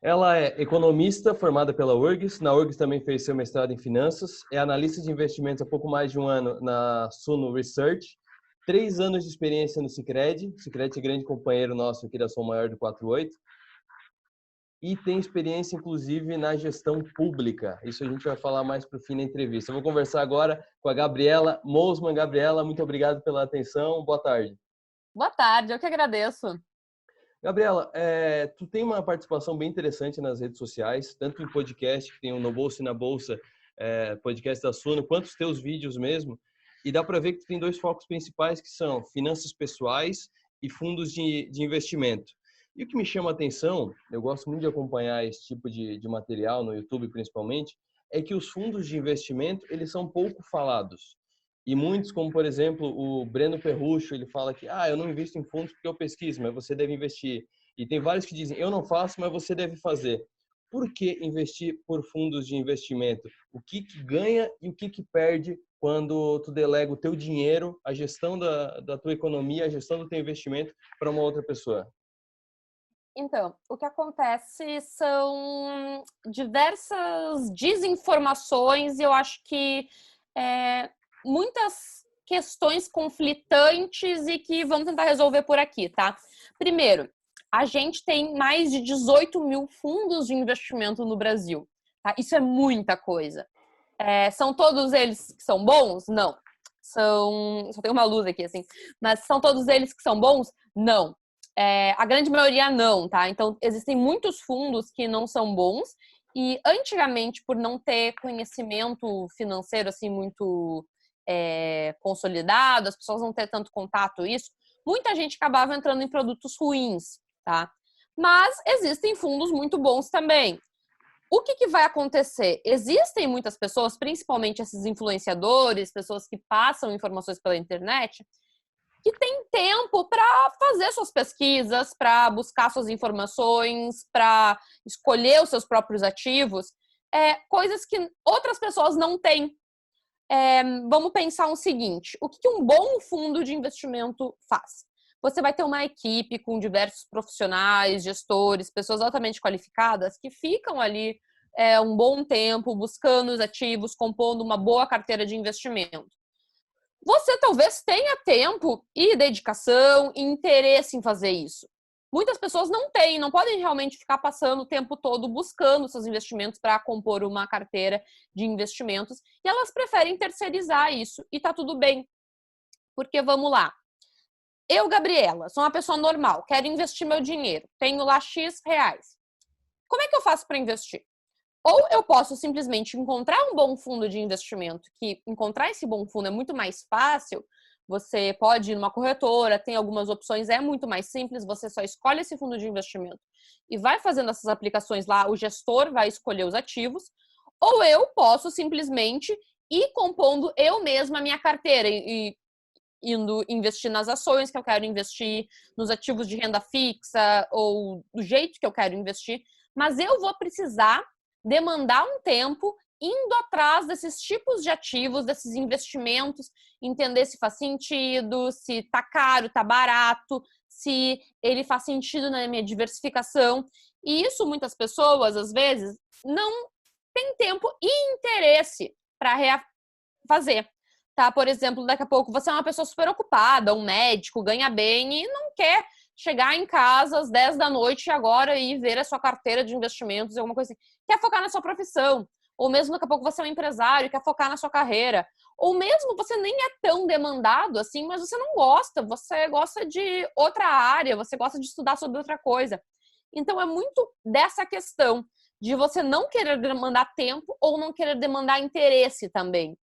Ela é economista formada pela URGS. Na URGS também fez seu mestrado em finanças. É analista de investimentos há pouco mais de um ano na Suno Research. 3 anos de experiência no Sicredi. O Sicredi é grande companheiro nosso aqui da Som Maior do 48. E tem experiência, inclusive, na gestão pública. Isso a gente vai falar mais para o fim da entrevista. Eu vou conversar agora com a Gabriela Mosman. Gabriela, muito obrigado pela atenção. Boa tarde. Boa tarde, eu que agradeço. Gabriela, tu tem uma participação bem interessante nas redes sociais, tanto em podcast, que tem o No Bolso e na Bolsa, podcast da Suno, quanto os teus vídeos mesmo. E dá para ver que tu tem dois focos principais, que são finanças pessoais e fundos de investimento. E o que me chama a atenção, eu gosto muito de acompanhar esse tipo de material no YouTube principalmente, é que os fundos de investimento, eles são pouco falados. E muitos, como por exemplo o Breno Perrucho, ele fala que eu não invisto em fundos porque eu pesquiso, mas você deve investir. E tem vários que dizem, eu não faço, mas você deve fazer. Por que investir por fundos de investimento? O que ganha e o que perde quando tu delega o teu dinheiro, a gestão da tua economia, a gestão do teu investimento para uma outra pessoa? Então, o que acontece são diversas desinformações e eu acho que muitas questões conflitantes e que vamos tentar resolver por aqui, tá? Primeiro, a gente tem mais de 18 mil fundos de investimento no Brasil, tá? Isso é muita coisa. São todos eles que são bons? Não. Só tem uma luz aqui, assim. Mas são todos eles que são bons? Não. A grande maioria não, tá? Então, existem muitos fundos que não são bons e antigamente, por não ter conhecimento financeiro, assim, muito consolidado, as pessoas não ter tanto contato isso, muita gente acabava entrando em produtos ruins, tá? Mas existem fundos muito bons também. O que vai acontecer? Existem muitas pessoas, principalmente esses influenciadores, pessoas que passam informações pela internet, que tem tempo para fazer suas pesquisas, para buscar suas informações, para escolher os seus próprios ativos, coisas que outras pessoas não têm. Vamos pensar o seguinte, o que um bom fundo de investimento faz? Você vai ter uma equipe com diversos profissionais, gestores, pessoas altamente qualificadas que ficam ali um bom tempo buscando os ativos, compondo uma boa carteira de investimento. Você talvez tenha tempo e dedicação e interesse em fazer isso. Muitas pessoas não têm, não podem realmente ficar passando o tempo todo buscando seus investimentos para compor uma carteira de investimentos e elas preferem terceirizar isso e tá tudo bem. Porque vamos lá. Eu, Gabriela, sou uma pessoa normal, quero investir meu dinheiro, tenho lá X reais. Como é que eu faço para investir? Ou eu posso simplesmente encontrar um bom fundo de investimento, que encontrar esse bom fundo é muito mais fácil. Você pode ir numa corretora, tem algumas opções, é muito mais simples, você só escolhe esse fundo de investimento e vai fazendo essas aplicações lá, o gestor vai escolher os ativos. Ou eu posso simplesmente ir compondo eu mesma a minha carteira e indo investir nas ações que eu quero investir, nos ativos de renda fixa ou do jeito que eu quero investir, mas eu vou precisar demandar um tempo indo atrás desses tipos de ativos, desses investimentos, entender se faz sentido, se tá caro, tá barato, se ele faz sentido na minha diversificação. E isso muitas pessoas, às vezes, não têm tempo e interesse para fazer. Tá? Por exemplo, daqui a pouco você é uma pessoa super ocupada, um médico, ganha bem e não quer chegar em casa às 10 da noite agora e ver a sua carteira de investimentos, alguma coisa assim. Quer focar na sua profissão. Ou mesmo daqui a pouco você é um empresário e quer focar na sua carreira. Ou mesmo você nem é tão demandado assim, mas você não gosta. Você gosta de outra área, você gosta de estudar sobre outra coisa. Então é muito dessa questão de você não querer demandar tempo ou não querer demandar interesse também.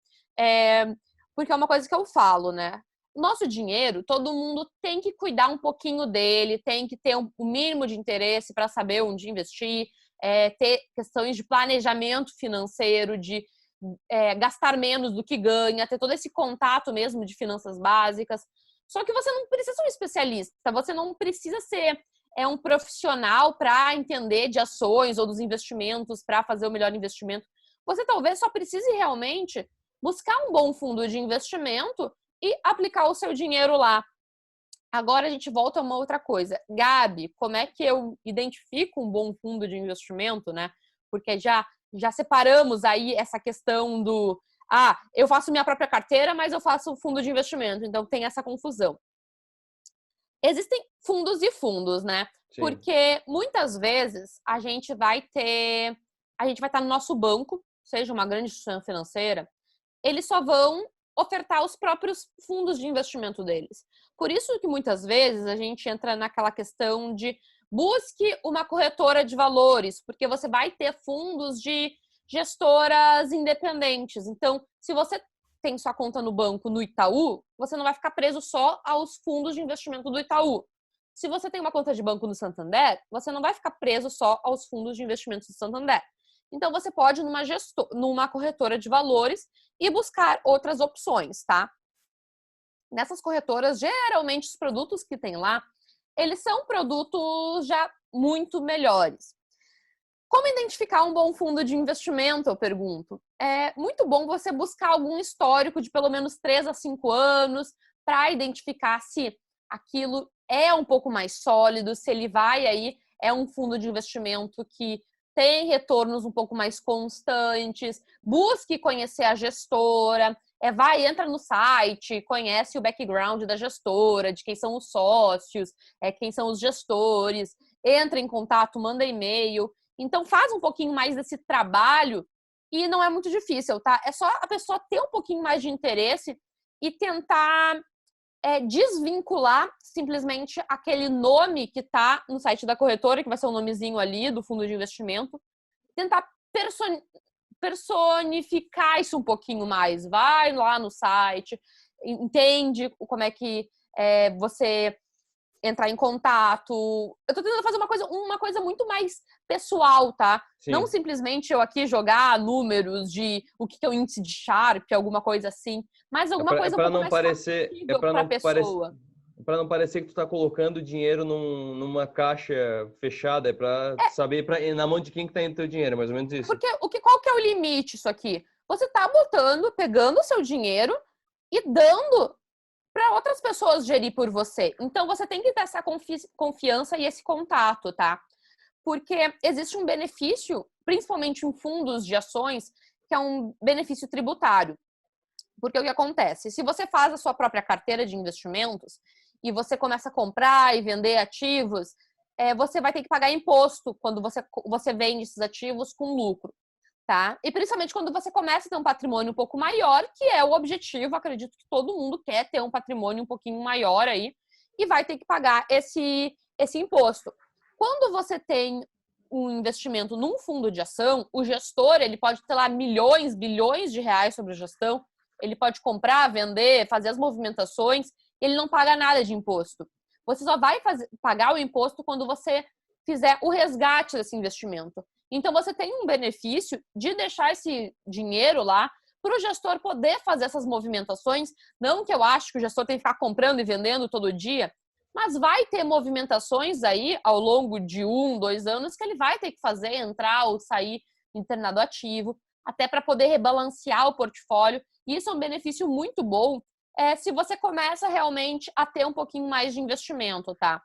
Porque é uma coisa que eu falo, né? Nosso dinheiro, todo mundo tem que cuidar um pouquinho dele, tem que ter o mínimo de interesse para saber onde investir, ter questões de planejamento financeiro, de gastar menos do que ganha, ter todo esse contato mesmo de finanças básicas. Só que você não precisa ser um especialista, você não precisa ser um profissional para entender de ações ou dos investimentos, para fazer o melhor investimento. Você talvez só precise realmente buscar um bom fundo de investimento e aplicar o seu dinheiro lá. Agora a gente volta a uma outra coisa. Gabi, como é que eu identifico um bom fundo de investimento, né? Porque já separamos aí essa questão do eu faço minha própria carteira, mas eu faço fundo de investimento, então tem essa confusão. Existem fundos e fundos, né? Sim. Porque muitas vezes a gente vai estar no nosso banco, seja uma grande instituição financeira, eles só vão ofertar os próprios fundos de investimento deles. Por isso que muitas vezes a gente entra naquela questão de busque uma corretora de valores, porque você vai ter fundos de gestoras independentes. Então, se você tem sua conta no banco no Itaú, você não vai ficar preso só aos fundos de investimento do Itaú. Se você tem uma conta de banco no Santander, você não vai ficar preso só aos fundos de investimentos do Santander. Então, você pode ir numa corretora de valores e buscar outras opções, tá? Nessas corretoras, geralmente os produtos que tem lá, eles são produtos já muito melhores. Como identificar um bom fundo de investimento, eu pergunto? É muito bom você buscar algum histórico de pelo menos 3 a 5 anos para identificar se aquilo é um pouco mais sólido, se ele vai aí, é um fundo de investimento que tem retornos um pouco mais constantes, busque conhecer a gestora, entra no site, conhece o background da gestora, de quem são os sócios, quem são os gestores, entra em contato, manda e-mail. Então faz um pouquinho mais desse trabalho e não é muito difícil, tá? É só a pessoa ter um pouquinho mais de interesse e tentar desvincular simplesmente aquele nome que tá no site da corretora, que vai ser o nomezinho ali do fundo de investimento, tentar personificar isso um pouquinho mais. Vai lá no site, entende como é que você entrar em contato. Eu tô tentando fazer uma coisa muito mais pessoal, tá? Sim. Não simplesmente eu aqui jogar números de o que é o índice de Sharpe, alguma coisa assim, mas alguma coisa um pouco mais factível para a pessoa. Para não parecer que tu tá colocando dinheiro numa caixa fechada, é para saber na mão de quem que tá indo teu dinheiro, mais ou menos isso. Porque qual que é o limite isso aqui? Você tá pegando o seu dinheiro e dando para outras pessoas gerir por você. Então, você tem que ter essa confiança e esse contato, tá? Porque existe um benefício, principalmente em fundos de ações, que é um benefício tributário. Porque o que acontece? Se você faz a sua própria carteira de investimentos e você começa a comprar e vender ativos, você vai ter que pagar imposto quando você vende esses ativos com lucro. Tá? E principalmente quando você começa a ter um patrimônio um pouco maior, que é o objetivo, acredito que todo mundo quer ter um patrimônio um pouquinho maior aí, e vai ter que pagar esse imposto. Quando você tem um investimento num fundo de ação, o gestor, ele pode ter lá milhões, bilhões de reais sobre a gestão, ele pode comprar, vender, fazer as movimentações, e ele não paga nada de imposto. Você só vai pagar o imposto quando você fizer o resgate desse investimento. Então, você tem um benefício de deixar esse dinheiro lá para o gestor poder fazer essas movimentações. Não que eu acho que o gestor tem que ficar comprando e vendendo todo dia, mas vai ter movimentações aí ao longo de 1, 2 anos que ele vai ter que fazer, entrar ou sair em determinado ativo, até para poder rebalancear o portfólio. E isso é um benefício muito bom se você começa realmente a ter um pouquinho mais de investimento, tá?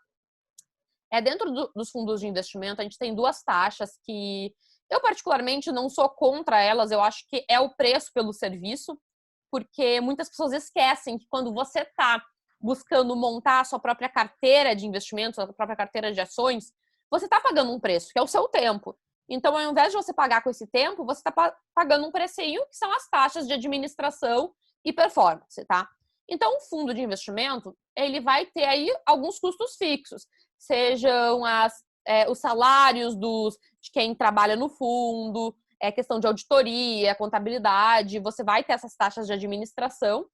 Dentro dos fundos de investimento, a gente tem 2 taxas que eu particularmente não sou contra elas, eu acho que é o preço pelo serviço, porque muitas pessoas esquecem que quando você está buscando montar a sua própria carteira de investimentos, a sua própria carteira de ações, você está pagando um preço, que é o seu tempo. Então, ao invés de você pagar com esse tempo, você está pagando um precinho, que são as taxas de administração e performance, tá? Então, o fundo de investimento, ele vai ter aí alguns custos fixos, sejam os salários de quem trabalha no fundo, questão de auditoria, contabilidade, você vai ter essas taxas de administração.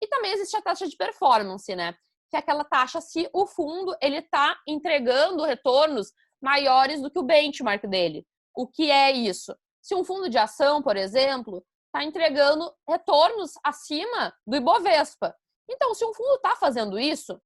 E também existe a taxa de performance, né? Que é aquela taxa se o fundo ele está entregando retornos maiores do que o benchmark dele. O que é isso? Se um fundo de ação, por exemplo, está entregando retornos acima do Ibovespa. Então, se um fundo está fazendo isso,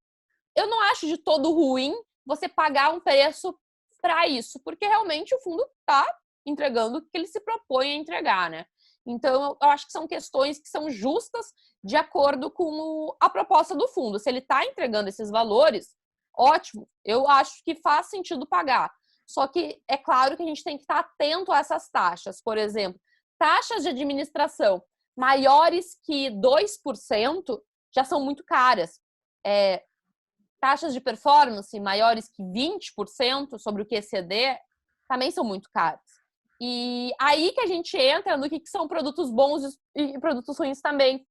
eu não acho de todo ruim você pagar um preço para isso, porque realmente o fundo está entregando o que ele se propõe a entregar, né? Então, eu acho que são questões que são justas de acordo com a proposta do fundo. Se ele está entregando esses valores, ótimo, eu acho que faz sentido pagar. Só que é claro que a gente tem que estar atento a essas taxas. Por exemplo, taxas de administração maiores que 2% já são muito caras. Taxas de performance maiores que 20% sobre o QCD também são muito caras. E aí que a gente entra no que são produtos bons e produtos ruins também.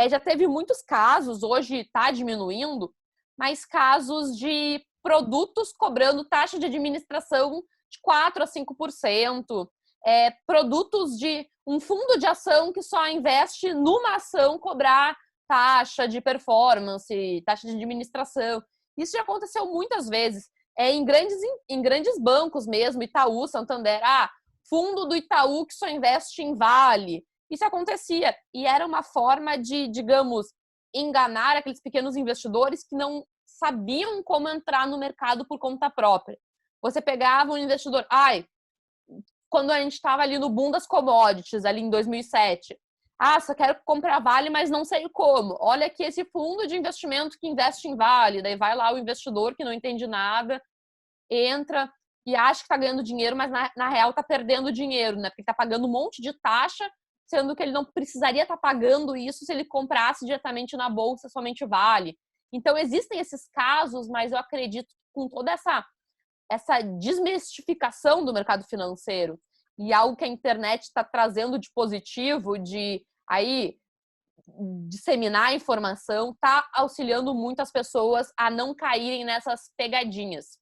Já teve muitos casos, hoje está diminuindo, mas casos de produtos cobrando taxa de administração de 4% a 5%. Produtos de um fundo de ação que só investe numa ação cobrar taxa de performance, taxa de administração. Isso já aconteceu muitas vezes. Em grandes bancos mesmo, Itaú, Santander, fundo do Itaú que só investe em Vale. Isso acontecia. E era uma forma de, digamos, enganar aqueles pequenos investidores que não sabiam como entrar no mercado por conta própria. Você pegava um investidor... quando a gente estava ali no boom das commodities, ali em 2007. Só quero comprar Vale, mas não sei como. Olha aqui esse fundo de investimento que investe em Vale. Daí vai lá o investidor que não entende nada, entra e acha que está ganhando dinheiro, mas na real está perdendo dinheiro, né? Porque está pagando um monte de taxa, sendo que ele não precisaria estar pagando isso se ele comprasse diretamente na bolsa somente Vale. Então, existem esses casos, mas eu acredito que com toda essa desmistificação do mercado financeiro e algo que a internet está trazendo de positivo, de aí disseminar a informação, está auxiliando muito as pessoas a não caírem nessas pegadinhas.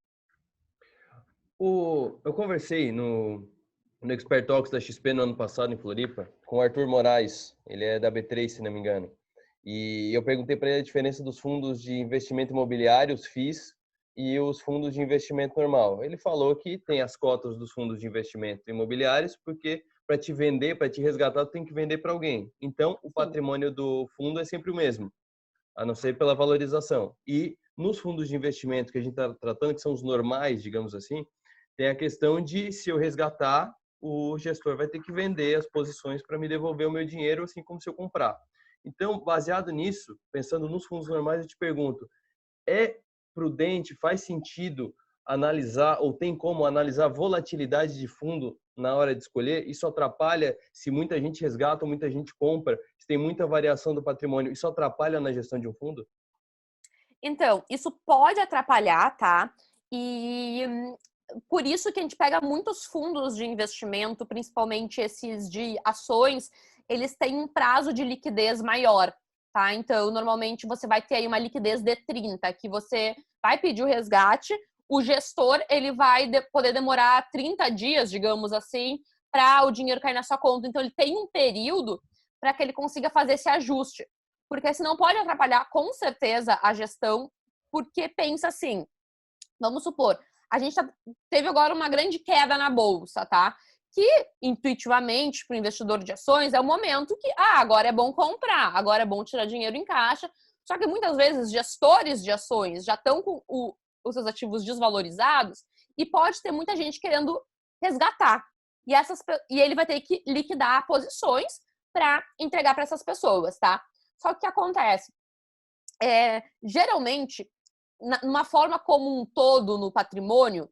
Eu conversei no Expert Talks da XP no ano passado, em Floripa, com o Arthur Moraes. Ele é da B3, se não me engano. E eu perguntei para ele a diferença dos fundos de investimento imobiliário, os FIIs, e os fundos de investimento normal. Ele falou que tem as cotas dos fundos de investimento imobiliários, porque para te vender, para te resgatar, tu tem que vender para alguém. Então, o patrimônio do fundo é sempre o mesmo, a não ser pela valorização. E nos fundos de investimento que a gente está tratando, que são os normais, digamos assim, tem a questão de, se eu resgatar, o gestor vai ter que vender as posições para me devolver o meu dinheiro, assim como se eu comprar. Então, baseado nisso, pensando nos fundos normais, eu te pergunto, é prudente, faz sentido analisar, ou tem como analisar a volatilidade de fundo na hora de escolher? Isso atrapalha se muita gente resgata ou muita gente compra, se tem muita variação do patrimônio, isso atrapalha na gestão de um fundo? Então, isso pode atrapalhar, tá? E por isso que a gente pega muitos fundos de investimento, principalmente esses de ações, eles têm um prazo de liquidez maior, tá? Então, normalmente você vai ter aí uma liquidez de 30, que você vai pedir o resgate, o gestor, ele vai poder demorar 30 dias, digamos assim, para o dinheiro cair na sua conta. Então, ele tem um período para que ele consiga fazer esse ajuste. Porque senão pode atrapalhar, com certeza, a gestão, porque pensa assim, vamos supor, a gente teve agora uma grande queda na bolsa, tá? Que, intuitivamente, para o investidor de ações, é o momento que, agora é bom comprar, agora é bom tirar dinheiro em caixa. Só que muitas vezes gestores de ações já estão com os seus ativos desvalorizados e pode ter muita gente querendo resgatar. E ele vai ter que liquidar posições para entregar para essas pessoas, tá? Só que o que acontece? Geralmente, numa forma como um todo no patrimônio,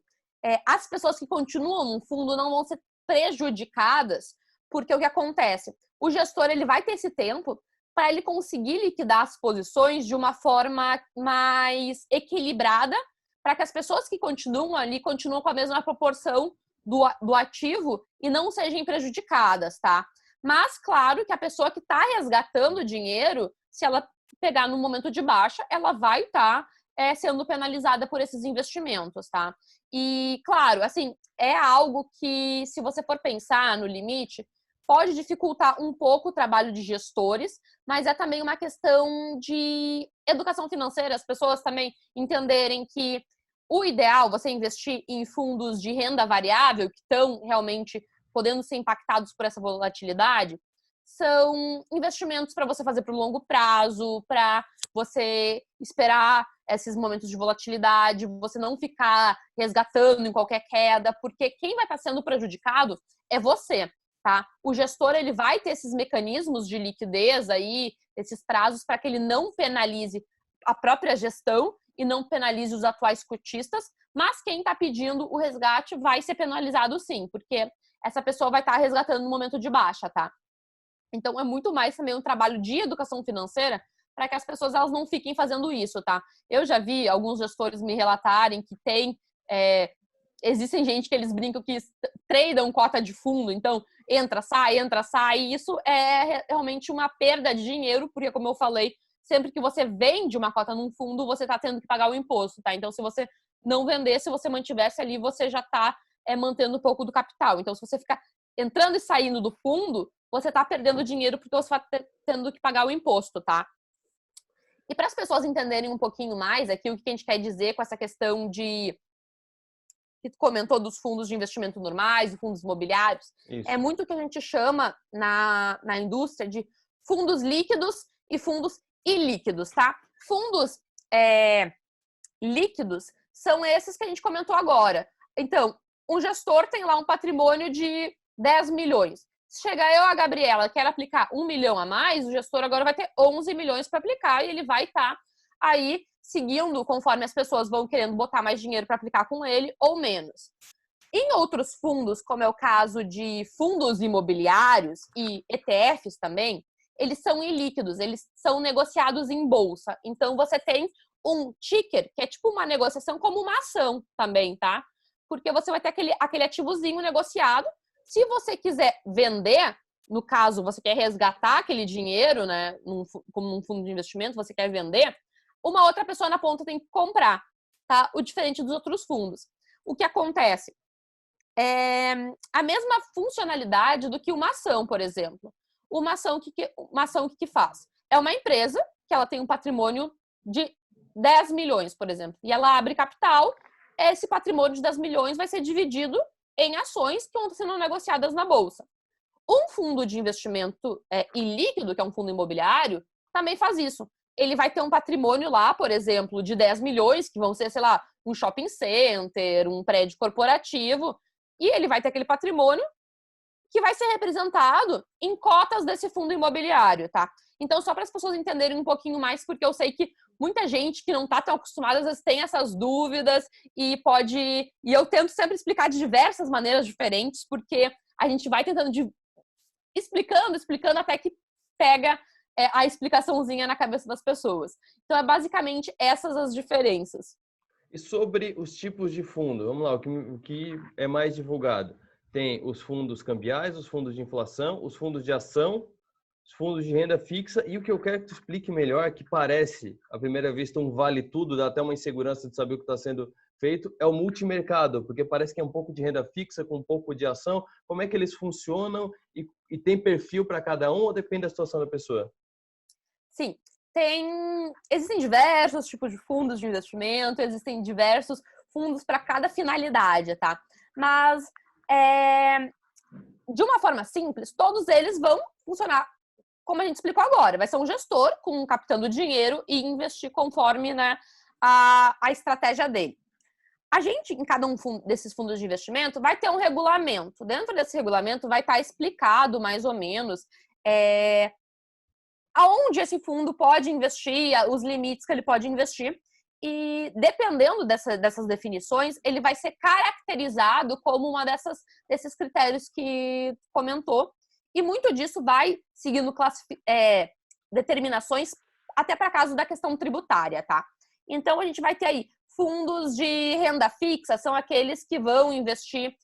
as pessoas que continuam no fundo não vão ser prejudicadas, porque o que acontece? O gestor ele vai ter esse tempo para ele conseguir liquidar as posições de uma forma mais equilibrada, para que as pessoas que continuam ali continuam com a mesma proporção do ativo e não sejam prejudicadas, tá? Mas, claro que a pessoa que está resgatando o dinheiro, se ela pegar no momento de baixa, ela vai estar sendo penalizada por esses investimentos, tá? E, claro, assim, é algo que, se você for pensar no limite, pode dificultar um pouco o trabalho de gestores, mas é também uma questão de educação financeira, as pessoas também entenderem que o ideal, você investir em fundos de renda variável, que estão realmente podendo ser impactados por essa volatilidade, são investimentos para você fazer para o longo prazo, para você esperar esses momentos de volatilidade, você não ficar resgatando em qualquer queda, porque quem vai estar sendo prejudicado é você, tá? O gestor, ele vai ter esses mecanismos de liquidez aí, esses prazos para que ele não penalize a própria gestão e não penalize os atuais cotistas, mas quem está pedindo o resgate vai ser penalizado sim, porque essa pessoa vai estar resgatando no momento de baixa, tá? Então, é muito mais também um trabalho de educação financeira para que as pessoas elas não fiquem fazendo isso, tá? Eu já vi alguns gestores me relatarem que existem gente que eles brincam que tradam cota de fundo, então entra, sai, e isso é realmente uma perda de dinheiro, porque como eu falei, sempre que você vende uma cota num fundo, você está tendo que pagar o imposto, tá? Então, se você não vendesse, se você mantivesse ali, você já está mantendo um pouco do capital. Então, se você ficar entrando e saindo do fundo, você está perdendo dinheiro porque você está tendo que pagar o imposto, tá? E para as pessoas entenderem um pouquinho mais aqui, o que a gente quer dizer com essa questão de que tu comentou dos fundos de investimento normais, e fundos imobiliários, Isso. é muito o que a gente chama na indústria de fundos líquidos e fundos ilíquidos, tá? Fundos líquidos são esses que a gente comentou agora. Então, um gestor tem lá um patrimônio de 10 milhões. Se chegar eu, a Gabriela, quer aplicar 1 milhão a mais, o gestor agora vai ter 11 milhões para aplicar e ele vai estar aí seguindo conforme as pessoas vão querendo botar mais dinheiro para aplicar com ele ou menos. Em outros fundos, como é o caso de fundos imobiliários e ETFs também, eles são ilíquidos, eles são negociados em bolsa. Então, você tem um ticker, que é tipo uma negociação como uma ação também, tá? Porque você vai ter aquele ativozinho negociado. Se você quiser vender, no caso, você quer resgatar aquele dinheiro, né, como um fundo de investimento, você quer vender, uma outra pessoa na ponta tem que comprar, tá? O diferente dos outros fundos. O que acontece? É a mesma funcionalidade do que uma ação, por exemplo. Uma ação que faz? É uma empresa que ela tem um patrimônio de 10 milhões, por exemplo, e ela abre capital, esse patrimônio de 10 milhões vai ser dividido em ações que estão sendo negociadas na bolsa. Um fundo de investimento ilíquido, que é um fundo imobiliário, também faz isso. Ele vai ter um patrimônio lá, por exemplo, de 10 milhões, que vão ser, sei lá, um shopping center, um prédio corporativo, e ele vai ter aquele patrimônio que vai ser representado em cotas desse fundo imobiliário, tá? Então, só para as pessoas entenderem um pouquinho mais, porque eu sei que muita gente que não está tão acostumada, às vezes tem essas dúvidas e eu tento sempre explicar de diversas maneiras diferentes, porque a gente vai tentando explicando até que pega a explicaçãozinha na cabeça das pessoas. Então, é basicamente essas as diferenças. E sobre os tipos de fundo, vamos lá, o que é mais divulgado? Tem os fundos cambiais, os fundos de inflação, os fundos de ação, os fundos de renda fixa, e o que eu quero que tu explique melhor, que parece, à primeira vista, um vale tudo, dá até uma insegurança de saber o que está sendo feito, é o multimercado, porque parece que é um pouco de renda fixa com um pouco de ação. Como é que eles funcionam e tem perfil para cada um ou depende da situação da pessoa? Sim, existem diversos tipos de fundos de investimento, existem diversos fundos para cada finalidade, tá? Mas, de uma forma simples, todos eles vão funcionar como a gente explicou agora. Vai ser um gestor captando dinheiro e investir conforme, né, a estratégia dele. A gente, em cada um desses fundos de investimento, vai ter um regulamento. Dentro desse regulamento vai estar explicado, mais ou menos, aonde esse fundo pode investir, os limites que ele pode investir. E dependendo dessas definições, ele vai ser caracterizado como uma desses critérios que comentou. E muito disso vai seguindo determinações até para caso da questão tributária, tá? Então, a gente vai ter aí fundos de renda fixa, são aqueles que vão investir.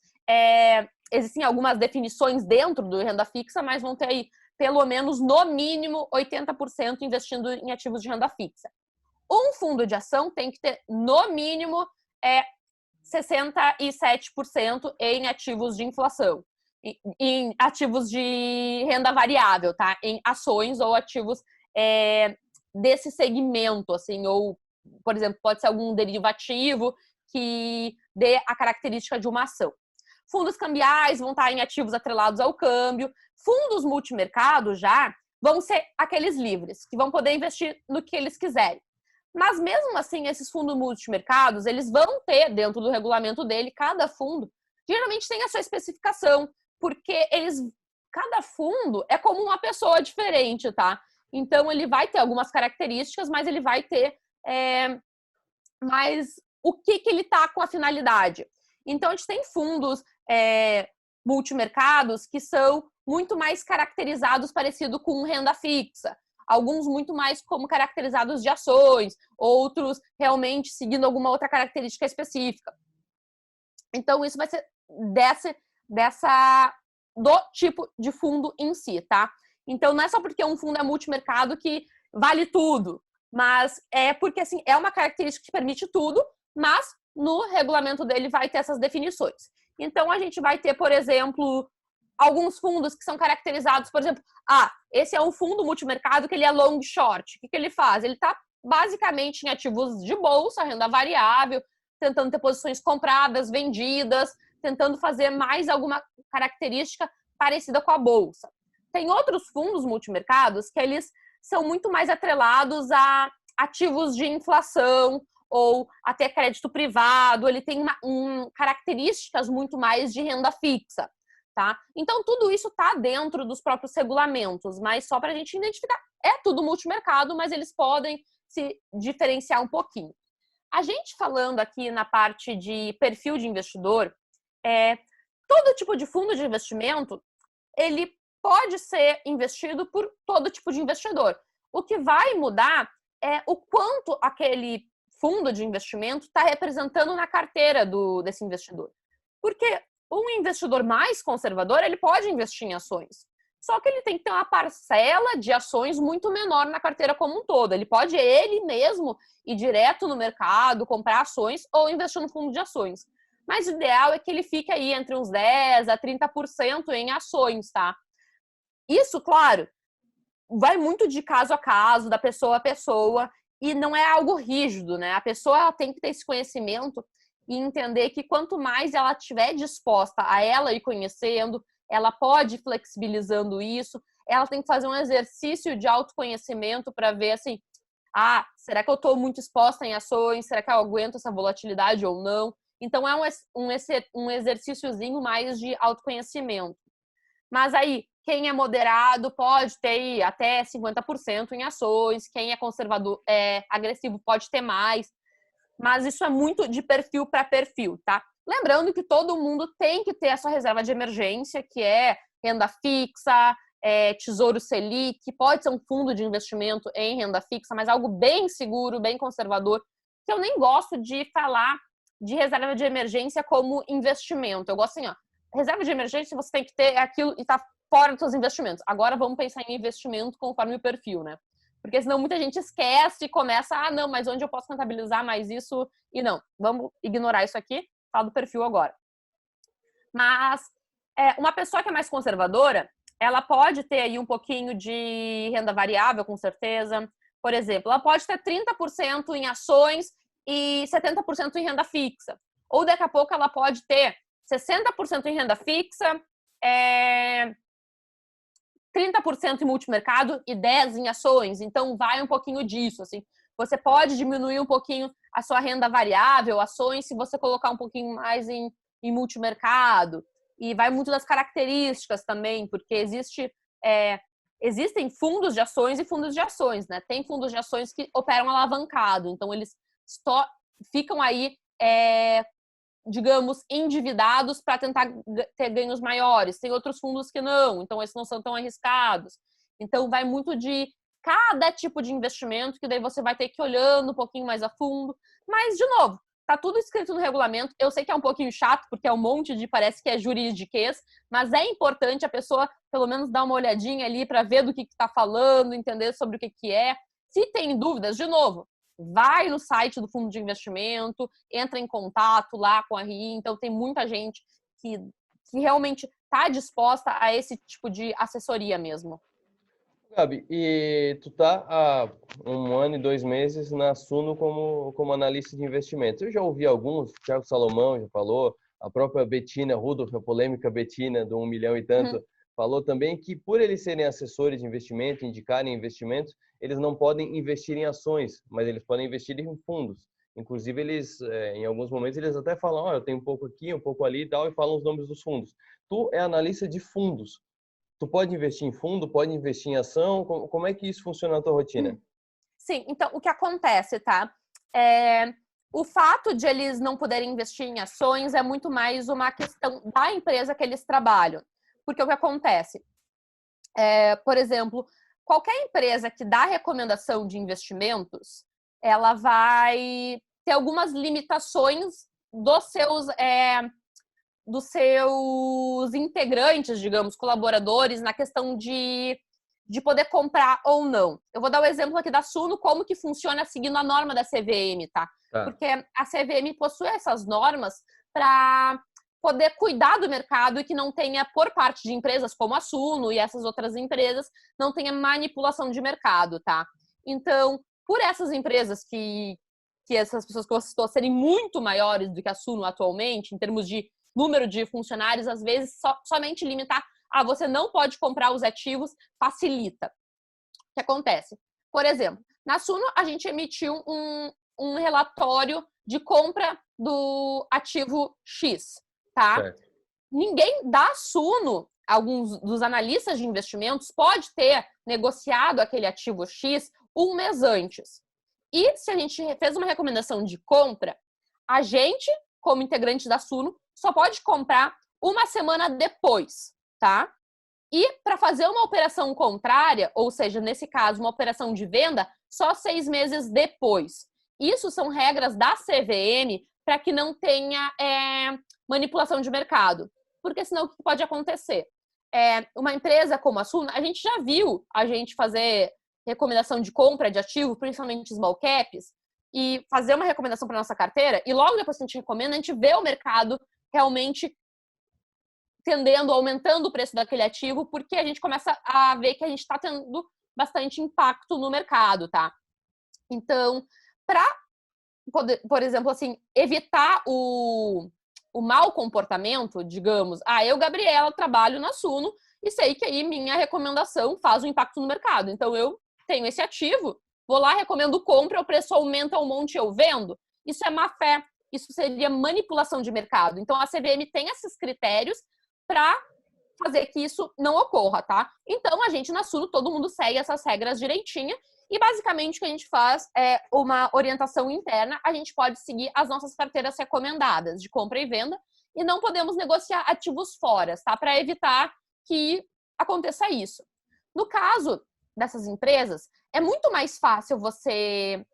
Existem algumas definições dentro do renda fixa, mas vão ter aí pelo menos, no mínimo, 80% investindo em ativos de renda fixa. Um fundo de ação tem que ter, no mínimo, 67% em ativos de inflação, em ativos de renda variável, tá? Em ações ou ativos desse segmento, assim, ou, por exemplo, pode ser algum derivativo que dê a característica de uma ação. Fundos cambiais vão estar em ativos atrelados ao câmbio. Fundos multimercado já vão ser aqueles livres, que vão poder investir no que eles quiserem. Mas mesmo assim, esses fundos multimercados, eles vão ter, dentro do regulamento dele, cada fundo, geralmente tem a sua especificação, porque eles cada fundo é como uma pessoa diferente, tá? Então, ele vai ter algumas características, mas ele vai ter mais o que ele tá com a finalidade. Então, a gente tem fundos multimercados que são muito mais caracterizados parecido com renda fixa. Alguns muito mais como caracterizados de ações, outros realmente seguindo alguma outra característica específica. Então, isso vai ser do tipo de fundo em si, tá? Então, não é só porque um fundo é multimercado que vale tudo, mas é porque, assim, é uma característica que permite tudo, mas no regulamento dele vai ter essas definições. Então, a gente vai ter, por exemplo, alguns fundos que são caracterizados, por exemplo, esse é um fundo multimercado que ele é long short. O que ele faz? Ele está basicamente em ativos de bolsa, renda variável, tentando ter posições compradas, vendidas, tentando fazer mais alguma característica parecida com a bolsa. Tem outros fundos multimercados que eles são muito mais atrelados a ativos de inflação ou até crédito privado, ele tem características muito mais de renda fixa. Tá? Então, tudo isso está dentro dos próprios regulamentos, mas só para a gente identificar, é tudo multimercado, mas eles podem se diferenciar um pouquinho. A gente falando aqui na parte de perfil de investidor, todo tipo de fundo de investimento, ele pode ser investido por todo tipo de investidor. O que vai mudar é o quanto aquele fundo de investimento está representando na carteira desse investidor. Porque um investidor mais conservador, ele pode investir em ações. Só que ele tem que ter uma parcela de ações muito menor na carteira como um todo. Ele pode ele mesmo ir direto no mercado, comprar ações ou investir no fundo de ações. Mas o ideal é que ele fique aí entre uns 10% a 30% em ações, tá? Isso, claro, vai muito de caso a caso, da pessoa a pessoa, e não é algo rígido, né? A pessoa ela tem que ter esse conhecimento e entender que quanto mais ela estiver disposta a ela ir conhecendo, ela pode ir flexibilizando isso, ela tem que fazer um exercício de autoconhecimento para ver assim, será que eu estou muito exposta em ações? Será que eu aguento essa volatilidade ou não? Então é um exercíciozinho mais de autoconhecimento. Mas aí, quem é moderado pode ter até 50% em ações, quem é conservador, agressivo pode ter mais. Mas isso é muito de perfil para perfil, tá? Lembrando que todo mundo tem que ter a sua reserva de emergência, que é renda fixa, Tesouro Selic, pode ser um fundo de investimento em renda fixa, mas algo bem seguro, bem conservador, que eu nem gosto de falar de reserva de emergência como investimento. Eu gosto assim, reserva de emergência você tem que ter aquilo e tá fora dos seus investimentos. Agora vamos pensar em investimento conforme o perfil, né? Porque senão muita gente esquece e começa, não, mas onde eu posso contabilizar mais isso? E não, vamos ignorar isso aqui, falar do perfil agora. Mas uma pessoa que é mais conservadora, ela pode ter aí um pouquinho de renda variável, com certeza. Por exemplo, ela pode ter 30% em ações e 70% em renda fixa. Ou daqui a pouco ela pode ter 60% em renda fixa, 30% em multimercado e 10% em ações. Então, vai um pouquinho disso, assim. Você pode diminuir um pouquinho a sua renda variável, ações, se você colocar um pouquinho mais em multimercado. E vai muito das características também, porque existem fundos de ações e fundos de ações, né? Tem fundos de ações que operam alavancado. Então, eles ficam aí digamos, endividados para tentar ter ganhos maiores. Tem outros fundos que não, então esses não são tão arriscados. Então, vai muito de cada tipo de investimento, que daí você vai ter que ir olhando um pouquinho mais a fundo. Mas, de novo, tá tudo escrito no regulamento. Eu sei que é um pouquinho chato, porque é um monte de, parece que é juridiquês, mas é importante a pessoa, pelo menos, dar uma olhadinha ali para ver do que tá falando, entender sobre o que é. Se tem dúvidas, de novo, vai no site do fundo de investimento, entra em contato lá com a RI. Então, tem muita gente que realmente está disposta a esse tipo de assessoria mesmo. Gabi, e tu tá há 1 ano e 2 meses na Suno como analista de investimentos. Eu já ouvi alguns, o Thiago Salomão já falou, a própria Bettina Rudolph, a polêmica Bettina do 1 milhão e tanto, falou também que por eles serem assessores de investimento, indicarem investimentos, eles não podem investir em ações, mas eles podem investir em fundos. Inclusive, eles, em alguns momentos, eles até falam, eu tenho um pouco aqui, um pouco ali e tal, e falam os nomes dos fundos. Tu é analista de fundos. Tu pode investir em fundo, pode investir em ação? Como é que isso funciona na tua rotina? Sim, então o que acontece, tá? O fato de eles não poderem investir em ações é muito mais uma questão da empresa que eles trabalham. Porque o que acontece? Por exemplo, qualquer empresa que dá recomendação de investimentos, ela vai ter algumas limitações dos seus integrantes, digamos, colaboradores, na questão de poder comprar ou não. Eu vou dar o exemplo aqui da Suno, como que funciona seguindo a norma da CVM, tá? Porque a CVM possui essas normas para poder cuidar do mercado e que não tenha, por parte de empresas como a Suno e essas outras empresas, não tenha manipulação de mercado, tá? Então, por essas empresas que essas pessoas que eu citou serem muito maiores do que a Suno atualmente, em termos de número de funcionários, às vezes somente limitar, você não pode comprar os ativos, facilita. O que acontece? Por exemplo, na Suno, a gente emitiu um relatório de compra do ativo X, tá? Certo. Ninguém da Suno, alguns dos analistas de investimentos, pode ter negociado aquele ativo X um mês antes. E se a gente fez uma recomendação de compra, a gente, como integrante da Suno, só pode comprar uma semana depois, tá? E para fazer uma operação contrária, ou seja, nesse caso, uma operação de venda, só 6 meses depois. Isso são regras da CVM para que não tenha manipulação de mercado. Porque senão o que pode acontecer? Uma empresa como a Suno, a gente já viu a gente fazer recomendação de compra de ativo, principalmente small caps, e fazer uma recomendação para nossa carteira, e logo depois que a gente recomenda, a gente vê o mercado realmente tendendo, aumentando o preço daquele ativo, porque a gente começa a ver que a gente está tendo bastante impacto no mercado, tá? Então, para poder, por exemplo, assim, evitar o mau comportamento, digamos, eu, Gabriela, trabalho na Suno e sei que aí minha recomendação faz um impacto no mercado. Então, eu tenho esse ativo, vou lá, recomendo compra, o preço aumenta um monte, eu vendo. Isso é má fé. Isso seria manipulação de mercado. Então, a CVM tem esses critérios para fazer que isso não ocorra, tá? Então, a gente na Suno, todo mundo segue essas regras direitinho e, basicamente, o que a gente faz é uma orientação interna. A gente pode seguir as nossas carteiras recomendadas de compra e venda e não podemos negociar ativos fora, tá? Para evitar que aconteça isso. No caso dessas empresas, é muito mais fácil você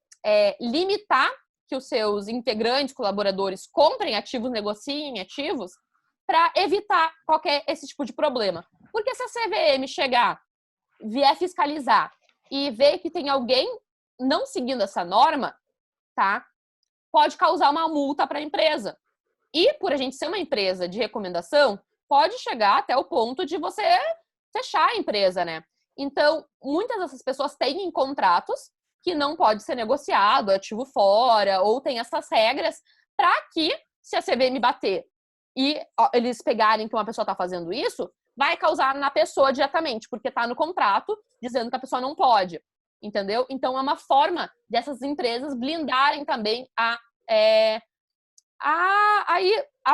limitar que os seus integrantes, colaboradores, comprem ativos, negociem ativos, para evitar qualquer esse tipo de problema. Porque se a CVM vier fiscalizar e ver que tem alguém não seguindo essa norma, tá? Pode causar uma multa para a empresa. E por a gente ser uma empresa de recomendação, pode chegar até o ponto de você fechar a empresa, né? Então, muitas dessas pessoas têm contratos que não pode ser negociado, ativo fora, ou tem essas regras para que, se a CVM bater e eles pegarem que uma pessoa está fazendo isso, vai causar na pessoa diretamente, porque está no contrato dizendo que a pessoa não pode, entendeu? Então, é uma forma dessas empresas blindarem também a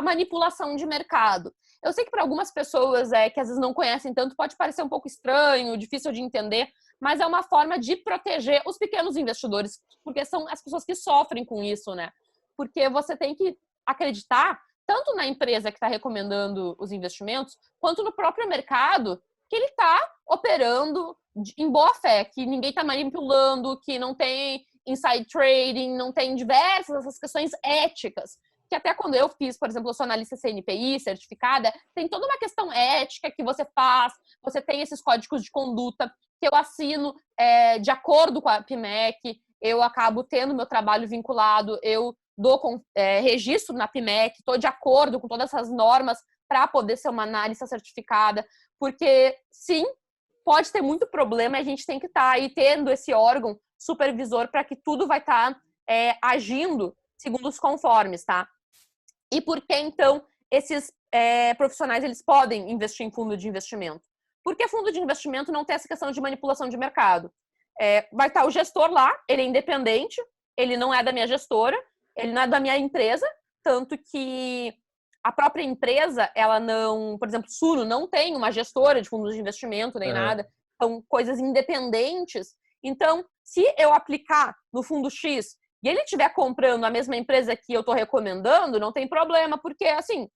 manipulação de mercado. Eu sei que para algumas pessoas que às vezes não conhecem tanto, pode parecer um pouco estranho, difícil de entender, mas é uma forma de proteger os pequenos investidores, porque são as pessoas que sofrem com isso, né? Porque você tem que acreditar tanto na empresa que está recomendando os investimentos, quanto no próprio mercado, que ele está operando em boa fé, que ninguém está manipulando, que não tem inside trading, não tem diversas essas questões éticas, que até quando eu fiz, por exemplo, eu sou analista CNPI, certificada, tem toda uma questão ética que você faz, você tem esses códigos de conduta que eu assino de acordo com a PMEC, eu acabo tendo meu trabalho vinculado, eu dou registro na PMEC, estou de acordo com todas essas normas para poder ser uma analista certificada, porque sim, pode ter muito problema e a gente tem que estar aí tendo esse órgão supervisor para que tudo vai estar agindo segundo os conformes, tá? E por que, então, esses profissionais eles podem investir em fundo de investimento? Porque fundo de investimento não tem essa questão de manipulação de mercado. Vai estar o gestor lá, ele é independente, ele não é da minha gestora, ele não é da minha empresa, tanto que a própria empresa, ela não, por exemplo, Suno não tem uma gestora de fundos de investimento nem nada, são coisas independentes. Então, se eu aplicar no fundo X e ele estiver comprando a mesma empresa que eu estou recomendando, não tem problema, porque, assim,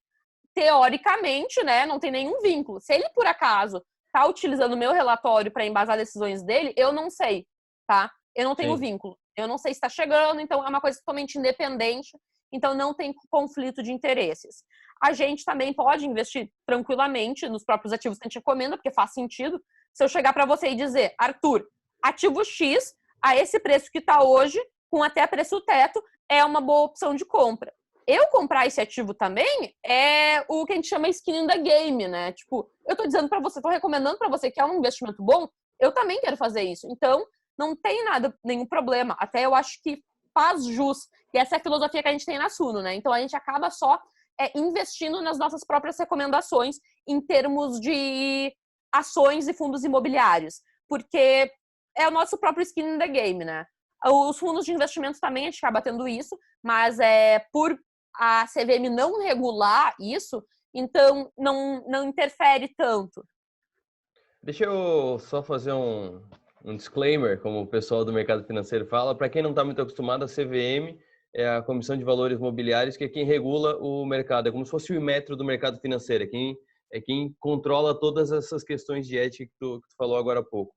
teoricamente, né, não tem nenhum vínculo. Se ele, por acaso, está utilizando o meu relatório para embasar decisões dele, eu não sei, tá? Eu não tenho vínculo. Eu não sei se está chegando, então é uma coisa totalmente independente, então não tem conflito de interesses. A gente também pode investir tranquilamente nos próprios ativos que a gente recomenda, porque faz sentido. Se eu chegar para você e dizer, Arthur, ativo X, a esse preço que está hoje, com até preço teto, é uma boa opção de compra. Eu comprar esse ativo também é o que a gente chama skin in the game, né? Tipo, eu tô dizendo para você, tô recomendando para você que é um investimento bom, eu também quero fazer isso. Então, não tem nada, nenhum problema. Até eu acho que faz jus. E essa é a filosofia que a gente tem na Suno, né? Então, a gente acaba só investindo nas nossas próprias recomendações em termos de ações e fundos imobiliários. Porque é o nosso próprio skin in the game, né? Os fundos de investimento também a gente acaba tendo isso, mas por a CVM não regular isso, então não interfere tanto. Deixa eu só fazer um disclaimer, como o pessoal do mercado financeiro fala. Para quem não está muito acostumado, a CVM é a Comissão de Valores Mobiliários, que é quem regula o mercado. É como se fosse o Inmetro do mercado financeiro. É quem controla todas essas questões de ética que tu falou agora há pouco.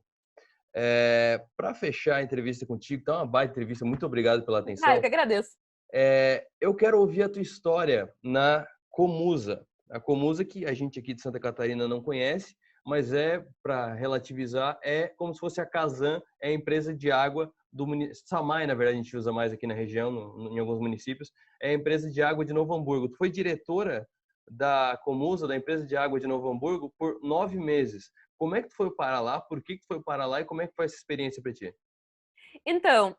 Para fechar a entrevista contigo, tá uma baita entrevista. Muito obrigado pela atenção. Eu que agradeço. Eu quero ouvir a tua história na Comusa. A Comusa, que a gente aqui de Santa Catarina não conhece, mas para relativizar, é como se fosse a Casan, é a empresa de água do município. Samay, na verdade, a gente usa mais aqui na região, em alguns municípios, é a empresa de água de Novo Hamburgo. Tu foi diretora da Comusa, da empresa de água de Novo Hamburgo, por 9 meses. Como é que tu foi parar lá? Por que tu foi parar lá? E como é que foi essa experiência para ti? Então,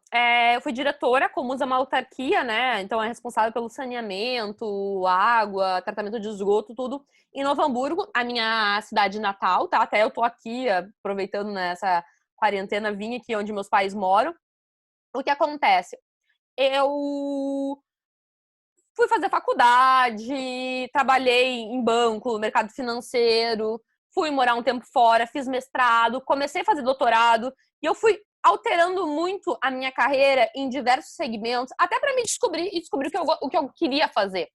eu fui diretora, Comusa é uma autarquia, né? Então é responsável pelo saneamento, água, tratamento de esgoto, tudo em Novo Hamburgo, a minha cidade natal, tá? Até eu tô aqui aproveitando nessa quarentena, vim aqui onde meus pais moram. O que acontece? Eu fui fazer faculdade, trabalhei em banco, no mercado financeiro, fui morar um tempo fora, fiz mestrado, comecei a fazer doutorado e eu fui alterando muito a minha carreira em diversos segmentos, até para me descobrir e descobrir o que eu queria fazer.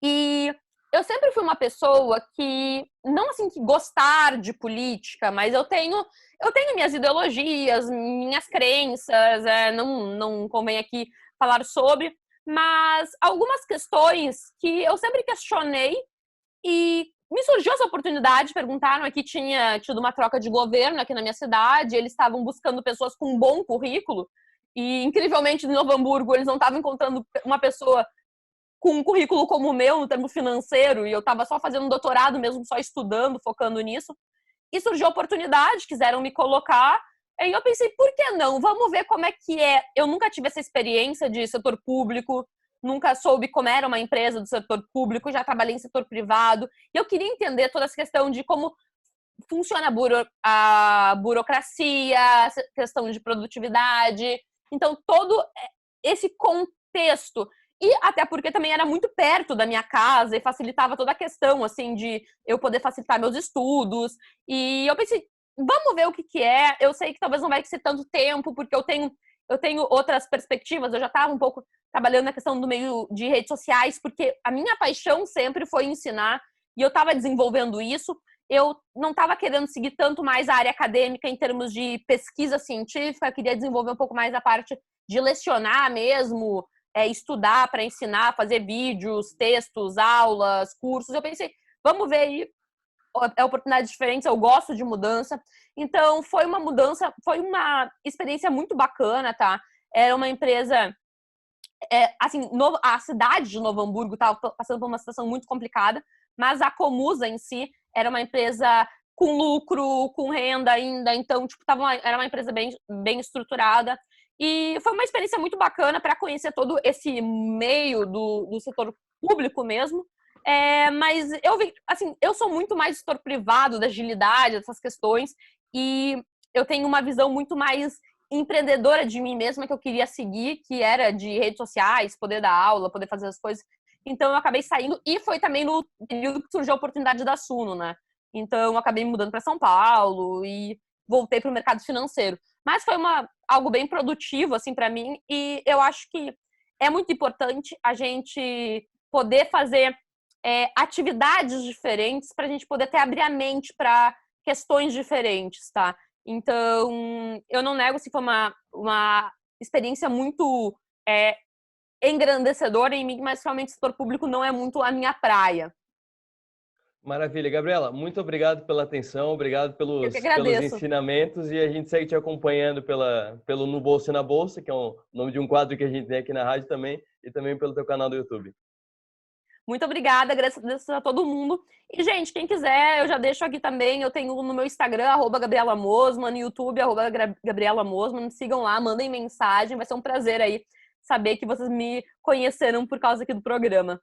E eu sempre fui uma pessoa que, não assim que gostar de política, mas eu tenho minhas ideologias, minhas crenças, não convém aqui falar sobre, mas algumas questões que eu sempre questionei e me surgiu essa oportunidade, perguntaram aqui, tinha tido uma troca de governo aqui na minha cidade, eles estavam buscando pessoas com um bom currículo e, incrivelmente, em Novo Hamburgo, eles não estavam encontrando uma pessoa com um currículo como o meu, no termo financeiro, e eu estava só fazendo um doutorado mesmo, só estudando, focando nisso. E surgiu a oportunidade, quiseram me colocar, e eu pensei, por que não? Vamos ver como é que é. Eu nunca tive essa experiência de setor público, nunca soube como era uma empresa do setor público, já trabalhei em setor privado, e eu queria entender toda essa questão de como funciona a burocracia, a questão de produtividade, então todo esse contexto. E até porque também era muito perto da minha casa e facilitava toda a questão, assim, de eu poder facilitar meus estudos. E eu pensei, vamos ver o que é. Eu sei que talvez não vai ser tanto tempo, porque eu tenho outras perspectivas. Eu já estava um pouco trabalhando na questão do meio de redes sociais, porque a minha paixão sempre foi ensinar e eu estava desenvolvendo isso. Eu não estava querendo seguir tanto mais a área acadêmica em termos de pesquisa científica, eu queria desenvolver um pouco mais a parte de lecionar mesmo, estudar para ensinar, fazer vídeos, textos, aulas, cursos. Eu pensei, vamos ver aí oportunidades diferentes, eu gosto de mudança. Então, foi uma mudança, foi uma experiência muito bacana, tá? Era uma empresa... assim, a cidade de Novo Hamburgo estava passando por uma situação muito complicada, mas a Comusa em si era uma empresa com lucro, com renda ainda, então, tipo, era uma empresa bem estruturada. E foi uma experiência muito bacana para conhecer todo esse meio do setor público mesmo. Mas eu vi, assim, eu sou muito mais do setor privado, da agilidade, dessas questões, e eu tenho uma visão muito mais empreendedora de mim mesma que eu queria seguir, que era de redes sociais, poder dar aula, poder fazer as coisas. Então eu acabei saindo, e foi também no período que surgiu a oportunidade da Suno, né? Então eu acabei mudando para São Paulo e voltei para o mercado financeiro. Mas foi algo bem produtivo, assim, para mim, e eu acho que é muito importante a gente poder fazer atividades diferentes para a gente poder até abrir a mente para questões diferentes, tá? Então, eu não nego se foi uma experiência muito engrandecedora em mim, mas realmente o setor público não é muito a minha praia. Maravilha, Gabriela, muito obrigado pela atenção, obrigado Eu que pelos agradeço. ensinamentos e a gente segue te acompanhando pelo No Bolso e na Bolsa, que é o nome de um quadro que a gente tem aqui na rádio também, e também pelo teu canal do YouTube. Muito obrigada, agradeço a todo mundo. E, gente, quem quiser, eu já deixo aqui também, eu tenho no meu Instagram, @Gabriela Mosman, no YouTube, @Gabriela Mosman, sigam lá, mandem mensagem, vai ser um prazer aí saber que vocês me conheceram por causa aqui do programa.